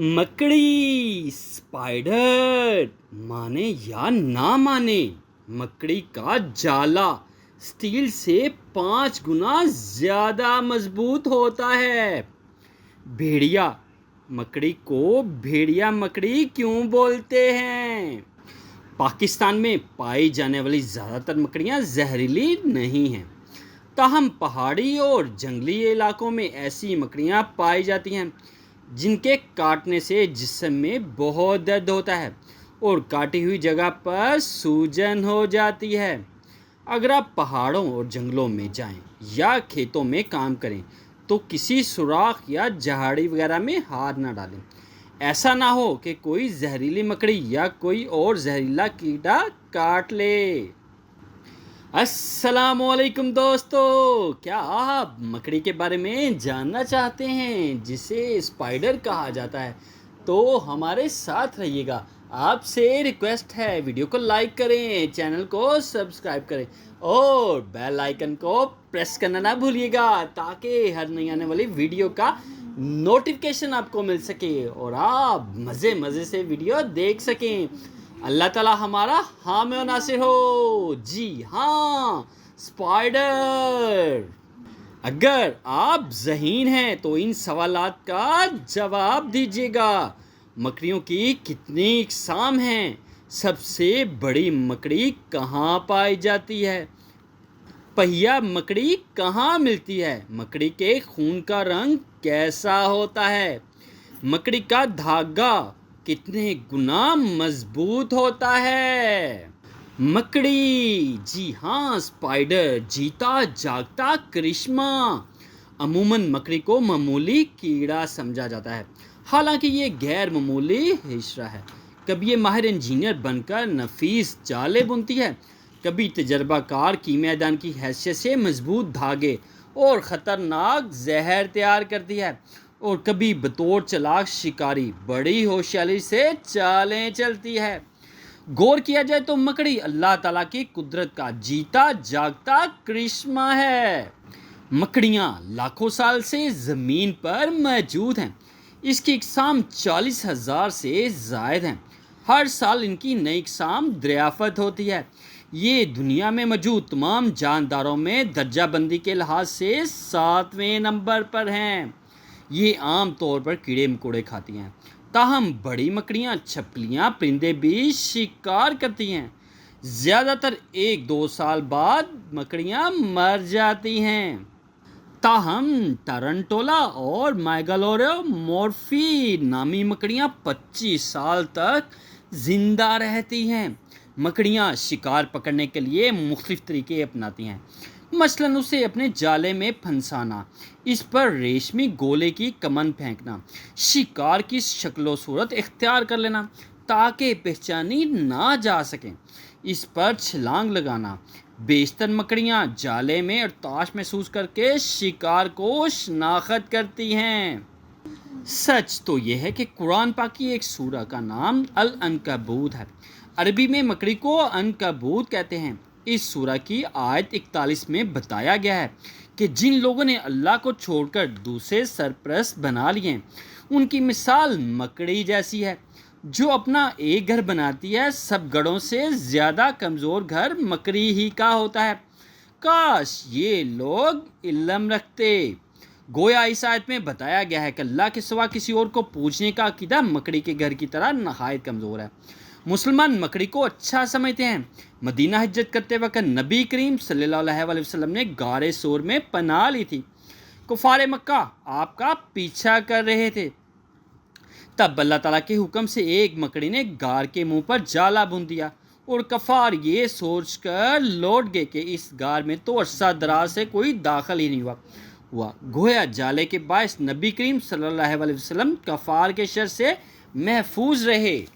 मकड़ी स्पाइडर माने या ना माने, मकड़ी का जाला स्टील से 5 गुना ज्यादा मजबूत होता है। भेड़िया मकड़ी को भेड़िया मकड़ी क्यों बोलते हैं? पाकिस्तान में पाई जाने वाली ज़्यादातर मकड़ियाँ जहरीली नहीं हैं, ताहम पहाड़ी और जंगली इलाकों में ऐसी मकड़ियाँ पाई जाती हैं जिनके काटने से जिस्म में बहुत दर्द होता है और काटी हुई जगह पर सूजन हो जाती है। अगर आप पहाड़ों और जंगलों में जाएं या खेतों में काम करें तो किसी सुराख या झाड़ी वगैरह में हाथ ना डालें। ऐसा ना हो कि कोई जहरीली मकड़ी या कोई और जहरीला कीड़ा काट ले। अस्सलामुअलैकुम दोस्तों, क्या आप मकड़ी के बारे में जानना चाहते हैं जिसे स्पाइडर कहा जाता है? तो हमारे साथ रहिएगा। आपसे रिक्वेस्ट है, वीडियो को लाइक करें, चैनल को सब्सक्राइब करें और बेल आइकन को प्रेस करना ना भूलिएगा ताकि हर नई आने वाली वीडियो का नोटिफिकेशन आपको मिल सके और आप मज़े से वीडियो देख सकें। अल्लाह ताला हमारा हामी और नासिर हो। जी हाँ, स्पाइडर। अगर आप ज़हीन हैं तो इन सवालात का जवाब दीजिएगा। मकड़ियों की कितनी इक़साम हैं? सबसे बड़ी मकड़ी कहाँ पाई जाती है? पहिया मकड़ी कहाँ मिलती है? मकड़ी के खून का रंग कैसा होता है? मकड़ी का धागा कितने गुना मजबूत होता है? मकड़ी, जी हाँ स्पाइडर, जीता जागता करिश्मा। अमूमन मकड़ी को मामूली कीड़ा समझा जाता है, हालांकि ये गैर मामूली हिस्सा है। कभी ये माहिर इंजीनियर बनकर नफीस जाले बुनती है, कभी तजर्बाकार कीमियादान की हैसियत से मजबूत धागे और ख़तरनाक जहर तैयार करती है, और कभी बतौर चालाक शिकारी बड़ी होशियारी से चालें चलती है। गौर किया जाए तो मकड़ी अल्लाह ताला की कुदरत का जीता जागता करिश्मा है। मकड़ियाँ लाखों साल से ज़मीन पर मौजूद हैं। इसकी इक़साम 40,000 से ज़ायद हैं। हर साल इनकी नई इक़साम दरियाफ़त होती है। ये दुनिया में मौजूद तमाम जानदारों में दर्जा बंदी के लिहाज से 7वें नंबर पर हैं। ये आम तौर पर कीड़े मकोड़े खाती हैं, ताहम बड़ी मकड़ियाँ, छपलियाँ, परिंदे भी शिकार करती हैं। ज़्यादातर 1-2 साल बाद मकड़ियाँ मर जाती हैं, ताहम टारंटोला और मैगलोरोमॉर्फी नामी मकड़ियाँ 25 साल तक जिंदा रहती हैं। मकड़ियाँ शिकार पकड़ने के लिए मुख्तलिफ तरीके अपनाती हैं, मसलन उसे अपने जाले में फंसाना, इस पर रेशमी गोले की कमन फेंकना, शिकार की शक्लो सूरत इख्तियार कर लेना ताकि पहचानी ना जा सके, इस पर छलांग लगाना। बेशतर मकड़ियाँ जाले में अरताश महसूस करके शिकार को शनाख्त करती हैं। सच तो यह है कि कुरान पाक की एक सूरा का नाम अल अनकबूत है। अरबी में मकड़ी को अनकबूत कहते हैं। इस सूरा की आयत 41 में बताया गया है कि जिन लोगों ने अल्लाह को छोड़कर दूसरे सरपरस्त बना लिए, उनकी मिसाल मकड़ी जैसी है जो अपना एक घर बनाती है। सब घरों से ज़्यादा कमज़ोर घर मकड़ी ही का होता है। काश ये लोग इल्म रखते। गोया इस आयत में बताया गया है कि अल्लाह के सिवा किसी और को पूजने का अकीदा मकड़ी के घर की तरह नहायत कमज़ोर है। मुसलमान मकड़ी को अच्छा समझते हैं। मदीना हिज्रत करते वक्त नबी करीम सल्लल्लाहु अलैहि वसल्लम ने गारे सोर में पनाह ली थी। कुफारे मक्का आपका पीछा कर रहे थे, तब अल्लाह ताला के हुक्म से एक मकड़ी ने गार के मुंह पर जाला बुन दिया और कफार ये सोच कर लौट गए कि इस गार में तो अरसा दराज से कोई दाखिल ही नहीं हुआ। गोया जाले के बायस नबी करीम सल्लल्लाहु अलैहि वसल्लम कफार के शर से महफूज रहे।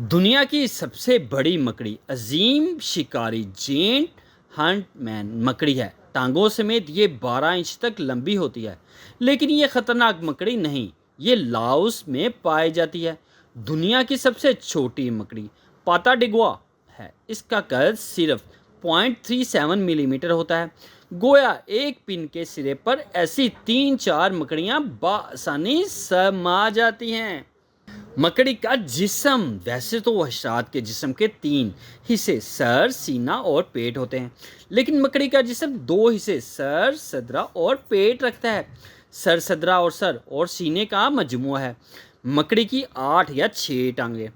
दुनिया की सबसे बड़ी मकड़ी अजीम शिकारी जेंट हंटमैन मकड़ी है। टांगों समेत ये 12 इंच तक लंबी होती है, लेकिन ये ख़तरनाक मकड़ी नहीं, ये लाओस में पाई जाती है। दुनिया की सबसे छोटी मकड़ी पाताडिगुआ है। इसका कद सिर्फ 0.37 मिलीमीटर होता है। गोया एक पिन के सिरे पर ऐसी 3-4 मकड़ियाँ बआसानी समा जाती हैं। مکڑی کا جسم، ویسے تو حشرات کے جسم کے 3 حصے سر، سینہ اور پیٹ ہوتے ہیں، لیکن مکڑی کا جسم 2 حصے سر، صدرہ اور پیٹ رکھتا ہے۔ سر، صدرہ اور سر اور سینے کا مجموعہ ہے۔ مکڑی کی 8 یا 6 ٹانگیں،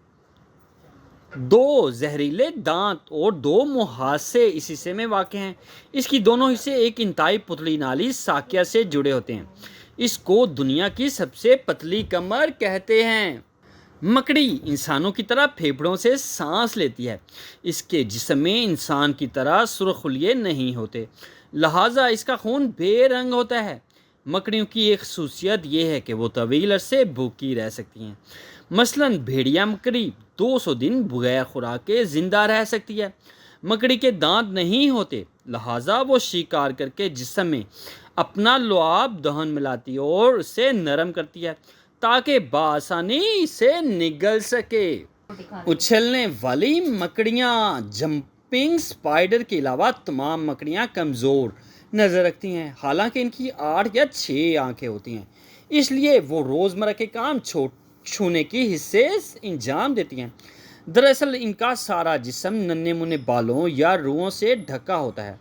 2 زہریلے دانت اور 2 مہاسے اس حصے میں واقع ہیں۔ اس کی دونوں حصے ایک انتہائی پتلی نالی ساقیہ سے جڑے ہوتے ہیں۔ اس کو دنیا کی سب سے پتلی کمر کہتے ہیں۔ مکڑی انسانوں کی طرح پھیپھڑوں سے سانس لیتی ہے۔ اس کے جسم میں انسان کی طرح سرخ خلیے نہیں ہوتے، لہٰذا اس کا خون بے رنگ ہوتا ہے۔ مکڑیوں کی ایک خصوصیت یہ ہے کہ وہ طویل عرصے بھوکی رہ سکتی ہیں۔ مثلاً بھیڑیا مکڑی 200 دن بغیر خوراک کے زندہ رہ سکتی ہے۔ مکڑی کے دانت نہیں ہوتے، لہٰذا وہ شکار کر کے جسم میں اپنا لعاب دہن ملاتی اور اسے نرم کرتی ہے تاکہ بآسانی اسے نگل سکے۔ اچھلنے والی مکڑیاں، جمپنگ سپائڈر کے علاوہ تمام مکڑیاں کمزور نظر رکھتی ہیں، حالانکہ ان کی 8 یا 6 آنکھیں ہوتی ہیں، اس لیے وہ روزمرہ کے کام چھونے کی حصے انجام دیتی ہیں۔ دراصل ان کا سارا جسم ننھے منھے بالوں یا روؤں سے ڈھکا ہوتا ہے۔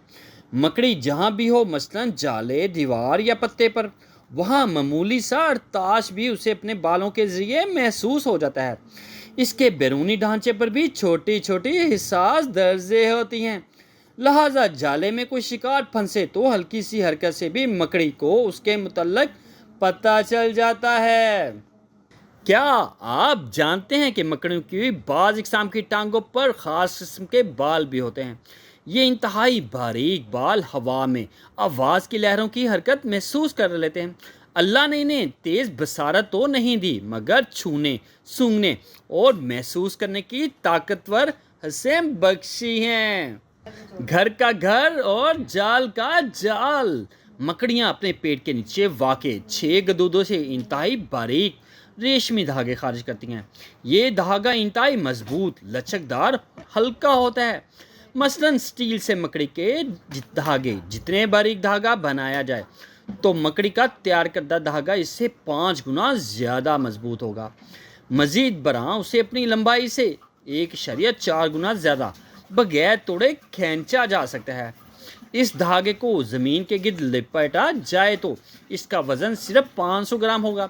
مکڑی جہاں بھی ہو، مثلاً جالے، دیوار یا پتے پر، وہاں معمولی سا ارتعاش بھی اسے اپنے بالوں کے ذریعے محسوس ہو جاتا ہے۔ اس کے بیرونی ڈھانچے پر بھی چھوٹی چھوٹی حساس درزیں ہوتی ہیں، لہٰذا جالے میں کوئی شکار پھنسے تو ہلکی سی حرکت سے بھی مکڑی کو اس کے متعلق پتہ چل جاتا ہے۔ کیا آپ جانتے ہیں کہ مکڑیوں کی بعض اقسام کی ٹانگوں پر خاص قسم کے بال بھی ہوتے ہیں؟ یہ انتہائی باریک بال ہوا میں آواز کی لہروں کی حرکت محسوس کر لیتے ہیں۔ اللہ نے انہیں تیز بصارت تو نہیں دی، مگر چھونے، سونگھنے اور محسوس کرنے کی طاقتور حسیں بخشی ہیں۔ گھر کا گھر اور جال کا جال۔ مکڑیاں اپنے پیٹ کے نیچے واقع 6 گدودوں سے انتہائی باریک ریشمی دھاگے خارج کرتی ہیں۔ یہ دھاگا انتہائی مضبوط، لچکدار، ہلکا ہوتا ہے۔ مثلاً سٹیل سے مکڑی کے دھاگے جتنے باریک دھاگا بنایا جائے تو مکڑی کا تیار کردہ دھاگا اس سے 5 گنا زیادہ مضبوط ہوگا۔ مزید برآں اسے اپنی لمبائی سے 1.4 گنا زیادہ بغیر توڑے کھینچا جا سکتا ہے۔ اس دھاگے کو زمین کے گرد لپیٹا جائے تو اس کا وزن صرف 500 گرام ہوگا۔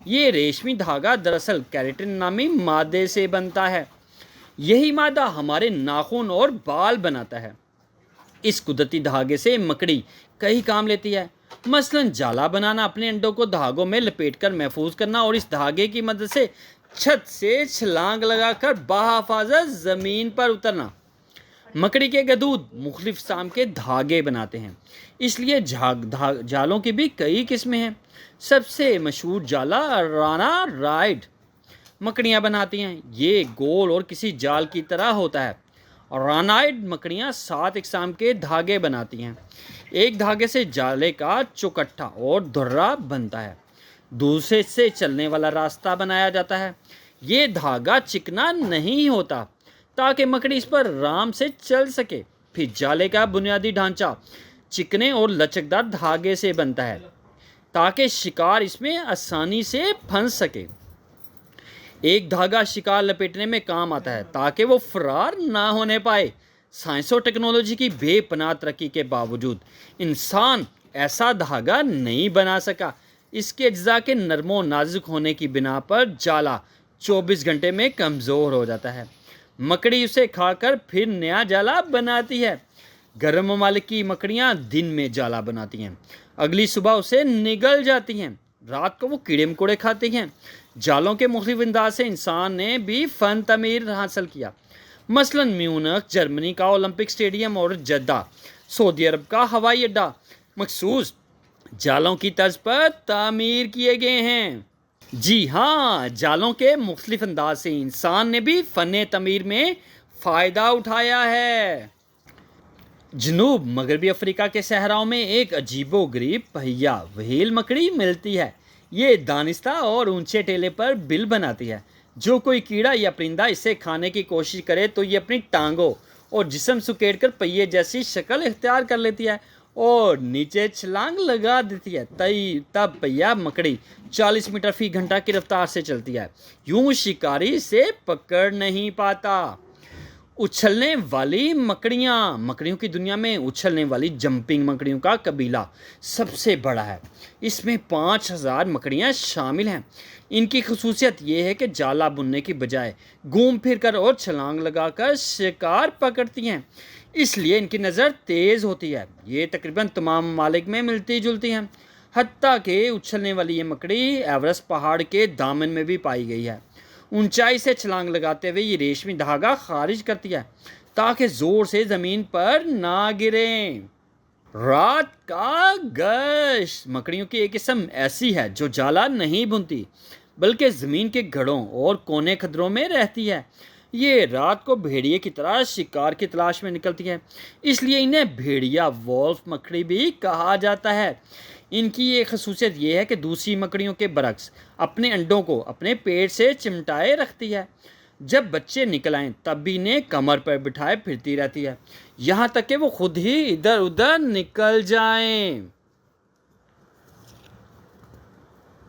یہ ریشمی دھاگا دراصل کیراٹن نامی مادے سے بنتا ہے۔ یہی مادہ ہمارے ناخن اور بال بناتا ہے۔ اس قدرتی دھاگے سے مکڑی کئی کام لیتی ہے، مثلاً جالا بنانا، اپنے انڈوں کو دھاگوں میں لپیٹ کر محفوظ کرنا اور اس دھاگے کی مدد سے چھت سے چھلانگ لگا کر بحفاظت زمین پر اترنا۔ مکڑی کے گدود مختلف اقسام کے دھاگے بناتے ہیں، اس لیے جالوں کی بھی کئی قسمیں ہیں۔ سب سے مشہور جالا رانا رائڈ مکڑیاں بناتی ہیں۔ یہ گول اور کسی جال کی طرح ہوتا ہے۔ رانائڈ مکڑیاں 7 اقسام کے دھاگے بناتی ہیں۔ ایک دھاگے سے جالے کا چوکٹھا اور دھرا بنتا ہے، دوسرے سے چلنے والا راستہ بنایا جاتا ہے۔ یہ دھاگا چکنا نہیں ہوتا تاکہ مکڑی اس پر آرام سے چل سکے۔ پھر جالے کا بنیادی ڈھانچہ چکنے اور لچکدار دھاگے سے بنتا ہے تاکہ شکار اس میں آسانی سے پھنس سکے۔ ایک دھاگا شکار لپیٹنے میں کام آتا ہے تاکہ وہ فرار نہ ہونے پائے۔ سائنس اور ٹیکنالوجی کی بے پناہ ترقی کے باوجود انسان ایسا دھاگا نہیں بنا سکا۔ اس کے اجزاء کے نرم و نازک ہونے کی بنا پر جالا 24 گھنٹے میں کمزور ہو جاتا ہے۔ مکڑی اسے کھا کر پھر نیا جالا بناتی ہے۔ گرم ممالک کی مکڑیاں دن میں جالا بناتی ہیں، اگلی صبح اسے نگل جاتی ہیں، رات کو وہ کیڑے مکوڑے کھاتی ہیں۔ جالوں کے مختلف انداز سے انسان نے بھی فن تعمیر حاصل کیا۔ مثلاً میونخ جرمنی کا اولمپک اسٹیڈیم اور جدہ سعودی عرب کا ہوائی اڈہ مخصوص جالوں کی طرز پر تعمیر کیے گئے ہیں۔ جی ہاں، جالوں کے مختلف انداز سے انسان نے بھی فن تعمیر میں فائدہ اٹھایا ہے۔ جنوب مغربی افریقہ کے صحراؤں میں ایک عجیب و غریب پہیا وہیل مکڑی ملتی ہے۔ یہ دانستہ اور اونچے ٹیلے پر بل بناتی ہے۔ جو کوئی کیڑا یا پرندہ اسے کھانے کی کوشش کرے تو یہ اپنی ٹانگوں اور جسم سکیڑ کر پہیے جیسی شکل اختیار کر لیتی ہے और नीचे छलांग लगा देती है। तब यह मकड़ी 40 मीटर फी घंटा की रफ्तार से चलती है। यूं शिकारी इसे पकड़ नहीं पाता। उछलने वाली मकड़ियाँ। मकड़ियों की दुनिया में उछलने वाली जंपिंग मकड़ियों का कबीला सबसे बड़ा है। इसमें 5000 मकड़ियाँ शामिल हैं। इनकी खसूसियत ये है कि जाला बुनने की बजाय घूम फिर कर और छलांग लगाकर शिकार पकड़ती हैं, इसलिए इनकी नज़र तेज़ होती है। ये तकरीबन तमाम ममालिक में मिलती जुलती हैं। हत्ता कि उछलने वाली ये मकड़ी एवरेस्ट पहाड़ के दामन में भी पाई गई है। ऊंचाई से छलांग लगाते हुए ये रेशमी धागा खारिज करती है ताकि जोर से ज़मीन पर ना गिरें। रात का गश्त। मकड़ियों की एक किस्म ऐसी है जो जाला नहीं बुनती बल्कि ज़मीन के गढ़ों और कोने खदरों में रहती है। ये रात को भेड़िए की तरह शिकार की तलाश में निकलती है, इसलिए इन्हें भेड़िया वॉल्फ मकड़ी भी कहा जाता है। इनकी ये खसूसियत ये है कि दूसरी मकड़ियों के बरक्स अपने अंडों को अपने पेट से चिमटाए रखती है। जब बच्चे निकल आएँ तब भी इन्हें कमर पर बिठाए फिरती रहती है, यहाँ तक कि वो खुद ही इधर उधर निकल जाएं।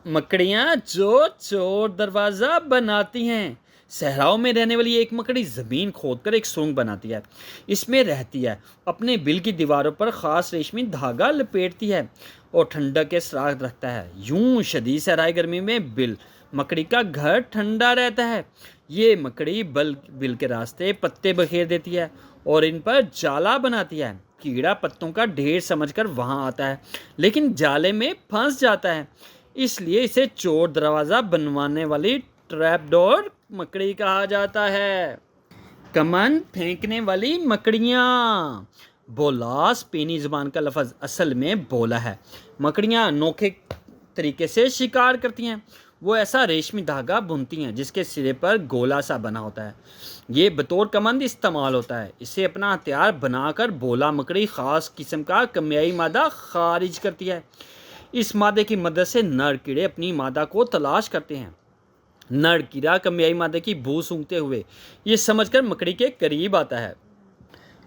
मकड़ियाँ जो चोर दरवाज़ा बनाती हैं। सहराओं में रहने वाली एक मकड़ी ज़मीन खोदकर एक सुरंग बनाती है, इसमें रहती है। अपने बिल की दीवारों पर ख़ास रेशमी धागा लपेटती है और ठंडक के सुराख रखता है। यूं शदीद सहराई गर्मी में बिल मकड़ी का घर ठंडा रहता है। ये मकड़ी बिल के रास्ते पत्ते बखेर देती है और इन पर जाला बनाती है। कीड़ा पत्तों का ढेर समझकर वहाँ आता है, लेकिन जाले में फंस जाता है, इसलिए इसे चोर दरवाज़ा बनवाने वाली ट्रैपडोर मकड़ी कहा जाता है। कमन फेंकने वाली मकड़ियाँ। बोला स्पेनी ज़बान का लफ्ज़ असल में बोला है। मकड़ियाँ अनोखे तरीके से शिकार करती हैं। वो ऐसा रेशमी धागा बुनती हैं जिसके सिरे पर गोला सा बना होता है। ये बतौर कमंद इस्तेमाल होता है। इसे अपना हथियार बनाकर बोला मकड़ी ख़ास किस्म का कमियाई मादा खारिज करती है। इस मादे की मदद से नर कीड़े अपनी मादा को तलाश करते हैं। नर कीड़ा कमियाई मादे की बू सूंघते हुए ये समझकर मकड़ी के करीब आता है।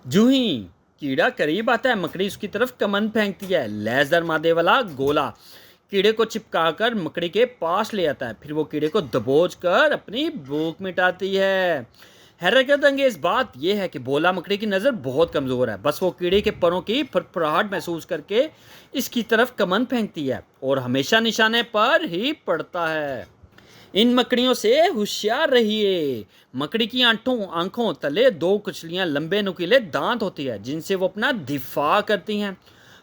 जो ही कीड़ा करीब आता है मकड़ी उसकी तरफ कमन फेंकती है। लैसदार मादे वाला गोला कीड़े को चिपकाकर मकड़ी के पास ले आता है, फिर वो कीड़े को दबोच कर अपनी भूख मिटाती है। हैरत अंगेज बात यह है कि बोला मकड़ी की नज़र बहुत कमज़ोर है। बस वो कीड़े के परों की फड़फड़ाहट महसूस करके इसकी तरफ कमन फेंकती है और हमेशा निशाने पर ही पड़ता है। इन मकड़ियों से होशियार रहिए। मकड़ी की आंखों तले 2 कुचलियां लंबे नुकीले दांत होती है जिनसे वो अपना दिफा करती हैं।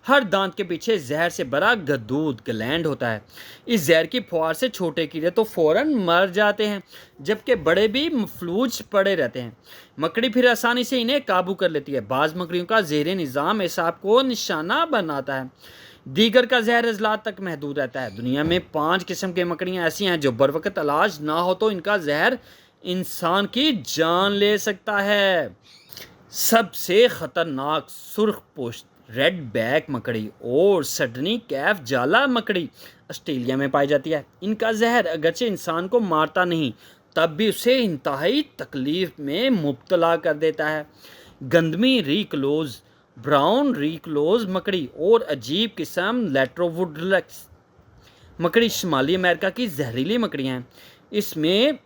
हर दांत के पीछे जहर से भरा गदूद ग्लैंड होता है। इस जहर की फुहार से छोटे कीड़े तो फौरन मर जाते हैं, जबकि बड़े भी मफलूज पड़े रहते हैं। मकड़ी फिर आसानी से इन्हें काबू कर लेती है। बाज़ मकड़ियों का ज़हरी निज़ाम एसाब को निशाना बनाता है, दीगर का जहर अजलात तक महदूद रहता है। दुनिया में 5 किस्म की मकड़ियाँ ऐसी हैं जो बर वक्त इलाज ना हो तो इनका जहर इंसान की जान ले सकता है। सबसे ख़तरनाक सुर्ख पुश्त रेड बैक मकड़ी और सडनी कैफ जाला मकड़ी ऑस्ट्रेलिया में पाई जाती है। इनका जहर अगरचे इंसान को मारता नहीं, तब भी उसे इंतहाई तकलीफ में मुब्तला कर देता है। गंदमी रिक्लोज, ब्राउन रिक्लोज मकड़ी और अजीब किस्म लेट्रोवुडलक्स मकड़ी शुमाली अमेरिका की जहरीली मकड़ियाँ हैं। इसमें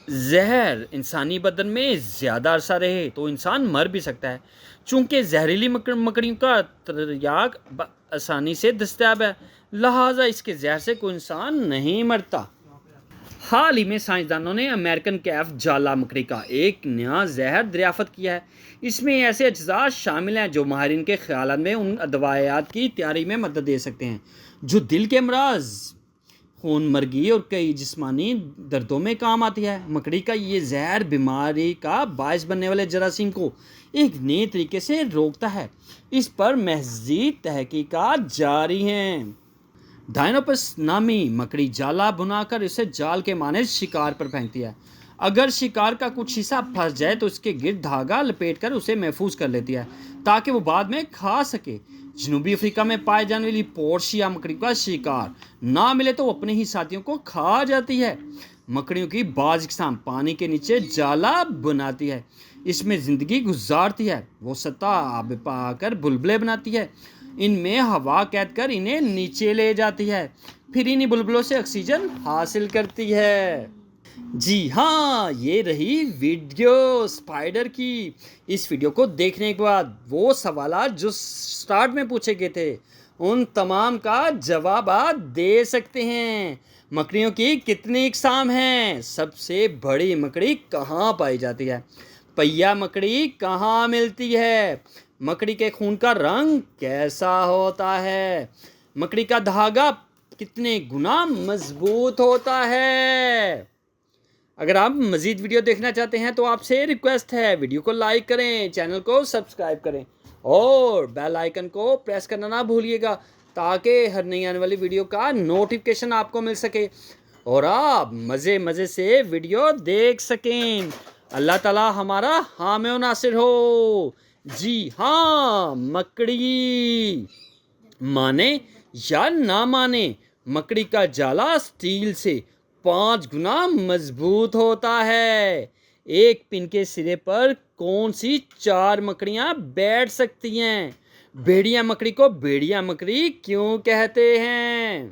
जहर इंसानी बदन में ज़्यादा अरसा रहे तो इंसान मर भी सकता है। चूँकि जहरीली मकड़ियों का त्रियाग आसानी से दस्तयाब है, लिहाजा इसके जहर से कोई इंसान नहीं मरता। हाल ही में साइंसदानों ने अमेरिकन कैफ जाला मकड़ी का एक नया जहर दरियाफ्त किया है। इसमें ऐसे अज्जा शामिल हैं जो माहिरीन के ख्याल में उन दवायात की तैयारी में मदद दे सकते हैं जो दिल के अमराज, खून मर्गी और कई जिस्मानी दर्दों में काम आती है। मकड़ी का ये जहर बीमारी का बायस बनने वाले जरासीम को एक नए तरीके से रोकता है। इस पर मज़ीद तहकीकात जारी हैं। डायनोपस नामी मकड़ी जाला बुनाकर इसे जाल के माने शिकार पर फेंकती है। अगर शिकार का कुछ हिस्सा फंस जाए तो इसके गिर्द धागा लपेटकर उसे महफूज कर लेती है ताकि वो बाद में खा सके। जनूबी अफ्रीका में पाए जाने वाली पोर्शिया मकड़ी का शिकार ना मिले तो वो अपने ही साथियों को खा जाती है। मकड़ियों की बाज किस्म पानी के नीचे जाला बुनाती है। اس میں زندگی گزارتی ہے۔ وہ سطح آب پا کر بلبلے بناتی ہے، ان میں ہوا قید کر انہیں نیچے لے جاتی ہے، پھر انہی بلبلوں سے آکسیجن حاصل کرتی ہے۔ جی ہاں، یہ رہی ویڈیو اسپائڈر کی۔ اس ویڈیو کو دیکھنے کے بعد وہ سوالات جو سٹارٹ میں پوچھے گئے تھے ان تمام کا جواب آپ دے سکتے ہیں۔ مکڑیوں کی کتنی اقسام ہیں؟ سب سے بڑی مکڑی کہاں پائی جاتی ہے؟ پہیا مکڑی کہاں ملتی ہے؟ مکڑی کے خون کا رنگ کیسا ہوتا ہے؟ مکڑی کا دھاگا کتنے گنا مضبوط ہوتا ہے؟ اگر آپ مزید ویڈیو دیکھنا چاہتے ہیں تو آپ سے ریکویسٹ ہے ویڈیو کو لائک کریں، چینل کو سبسکرائب کریں اور بیل آئیکن کو پریس کرنا نہ بھولیے گا تاکہ ہر نئی آنے والی ویڈیو کا نوٹیفیکیشن آپ کو مل سکے اور آپ مزے سے ویڈیو دیکھ سکیں۔ اللہ تعالی ہمارا حامی و ناصر ہو۔ جی ہاں، مکڑی مانے یا نہ مانے، مکڑی کا جالا سٹیل سے 5 گنا مضبوط ہوتا ہے۔ ایک پن کے سرے پر کون سی 4 مکڑیاں بیٹھ سکتی ہیں؟ بھیڑیا مکڑی کو بھیڑیا مکڑی کیوں کہتے ہیں؟